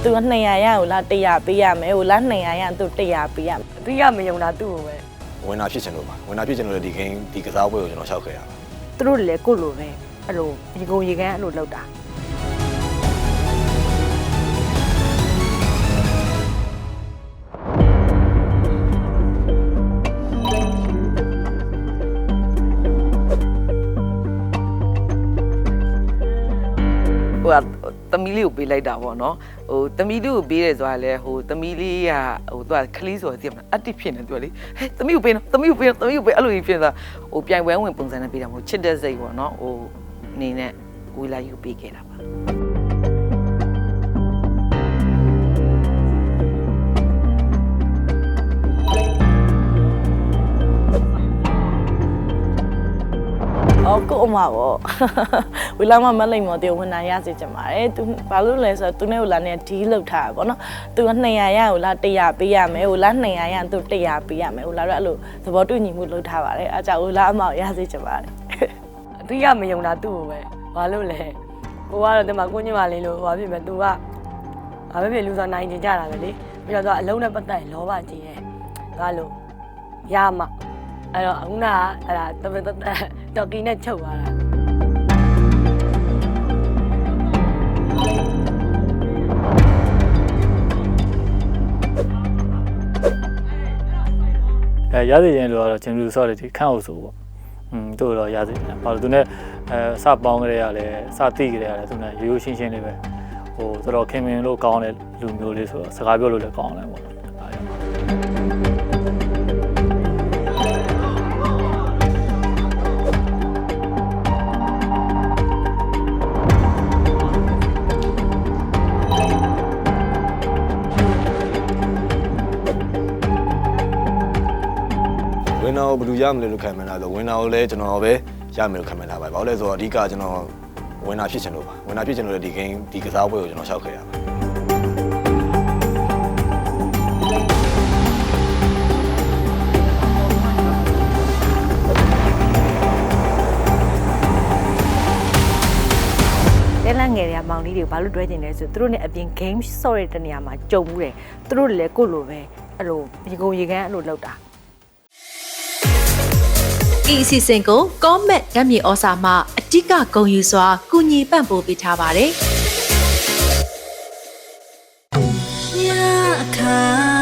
သူ200ရကိုလား100ပေးရမယ်ဟိုလား200ရသူ100ပေးရမယ်အတိကမယုံတာသူ့ကိုပဲ ဝင်တာဖြစ်ချင်လို့ပါဝင်တာဖြစ်ချင်လို့ဒီ game ဒီကစားပွဲကိုကျွန်တော်ရှောက်ခဲ့ရပါ သူတို့လည်းကိုလိုပဲအဲ့လိုရေကုန်ရေကန်းအဲ့လိုလောက်တာသမီးလေးကိုပေးလိုက်တာပေါ့နော်ဟိုသမီးလေးကိုပေးတယ်ဆိုတာလဲဟိုသမီးလေးကဟိုသူကခလီးဆိုတော့သိမလားအတစ်ဖြစ်နေသူကလေဟဲ့သမီးကိုပေးနော်သမီးကိုပေးနော်သမီးကိုပေးအဲ့လိုကြီးဖြစ်နေတာဟိုပြိုင်ပွဲဝင်ပုံစံနဲ့ပေးတာမဟုတ်ချစ်တဲ့စိတ်ပေါ့နော်ဟိုအနေနဲ့ဝီလာယူပေးခဲ့တာပါကိုအမပေါ့ဝီလာမမလိမ့်မော်တေဝင်နိုင်ရစေချင်ပါတယ်သူဘာလို့လဲဆိုတော့သူနဲ့ဟိုလာနဲ့ဒီလောက်ထားတာပေါ့နော်သူက200ရကိုလား100ပေးရမယ်ဟိုလား200ရသူ100ပေးရမယ်ဟိုလာတော့အဲ့လိုသဘောတူညီမှုလုပ်ထားပါတယ်အားကြောင့်ဝီလာအမကိုရစေချင်ပါတယ်အတိကမယုံတာသူ့ကိုပဲဘာလို့လဲကိုကတော့ဒီမှာကိုညမလေးလို့ဘာဖြစ်မဲ့သူကဘာပဲဖြစ်လူဆောင်နိုင်ကျင်ကြတာပဲလေပြီးတော့သူကအလုံးနဲ့ပတ်သက်လောဘကြီးရဲ့ဒါလို့ရမှာအဲ့တော့အခုနကအဲ့ဒါတော်ကီနဲ့ချုပ်သွားတာရသေးရင်လို့တော့ကျွန်တော်ဆော့တယ်ဒီခန့်အောင်ဆိုပေါ့တို့တော့ရသေးတယ်ဘာလို့သူနဲ့စပေါင်းကြရလဲစတိကြရလဲသူနဲ့ရိုးရိုးရှင်းရှင်းလေးပဲဟိုတော်တော်ခင်မင်လို့ကောင်းတဲ့လူမျိုးလေးဆိုတော့စကားပြောလို့လည်းကောင်းတယ်ပေါ့ဝင်တော့ဘယ်သူရမလဲလို့ခံမှန်းတာဆိုဝင်တော့လည်းကျွန်တော်ပဲရမယ်လို့ခံမှန်းထားပါဘာလို့လဲဆိုတော့အဓိကကျွန်တော်ဝင်တာဖြစ်ချင်လို့ပါဝင်တာဖြစ်ချင်လို့ဒီ game ဒီကစားပွဲကိုကျွန်တော်ရှောက်ခဲ့ရပါလဲလန့်ငယ်တွေကမောင်လေးတွေကိုဘာလို့တွဲကျင်လဲဆိုသူတို့နဲ့အပြင် game ဆော့ရတဲ့နေရာမှာကြုံမှုတယ်သူတို့လည်းကိုလိုပဲအဲ့လိုရေကုန်ရေကန်းအဲ့လိုလောက်တာဒီအစီအစဉ်ကို comment ဓာတ်မြေဩစာမှအတိကဂုဏ်ယူစွာကူညီပံ့ပိုးပေးထားပါတယ်။ ညအခါ